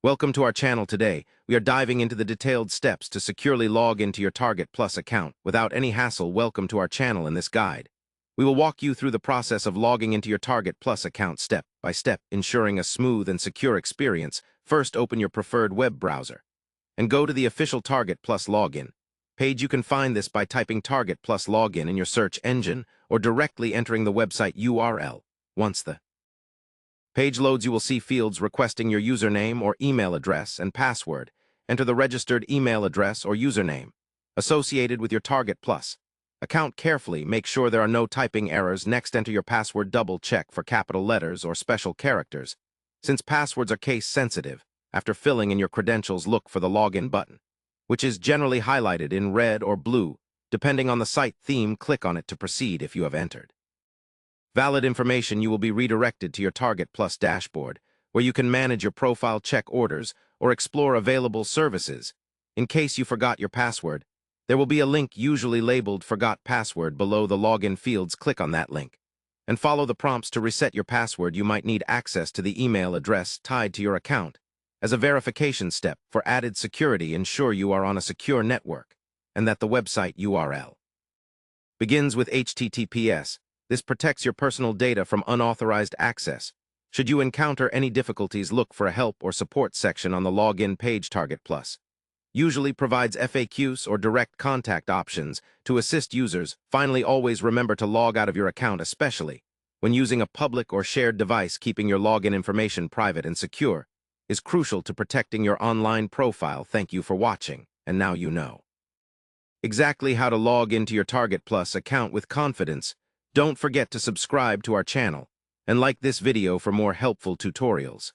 Welcome to our channel today. We are diving into the detailed steps to securely log into your Target Plus account without any hassle. Welcome to our channel in this guide. We will walk you through the process of logging into your Target Plus account step by step, ensuring a smooth and secure experience. First, open your preferred web browser and go to the official Target Plus login page. You can find this by typing Target Plus login in your search engine or directly entering the website URL. Once the page loads, you will see fields requesting your username or email address and password. Enter the registered email address or username associated with your Target Plus account carefully. Make sure there are no typing errors. Next, enter your password. Double check for capital letters or special characters. Since passwords are case sensitive, after filling in your credentials, look for the login button, which is generally highlighted in red or blue. Depending on the site theme, click on it to proceed. If you have entered valid information, you will be redirected to your Target Plus dashboard, where you can manage your profile, check orders, or explore available services. In case you forgot your password, there will be a link usually labeled Forgot Password below the login fields. Click on that link and follow the prompts to reset your password. You might need access to the email address tied to your account as a verification step. For added security, ensure you are on a secure network and that the website URL begins with HTTPS. This protects your personal data from unauthorized access. Should you encounter any difficulties, look for a help or support section on the login page. Target Plus usually provides FAQs or direct contact options to assist users. Finally, always remember to log out of your account, especially when using a public or shared device. Keeping your login information private and secure is crucial to protecting your online profile. Thank you for watching, and now you know exactly how to log into your Target Plus account with confidence. Don't forget to subscribe to our channel and like this video for more helpful tutorials.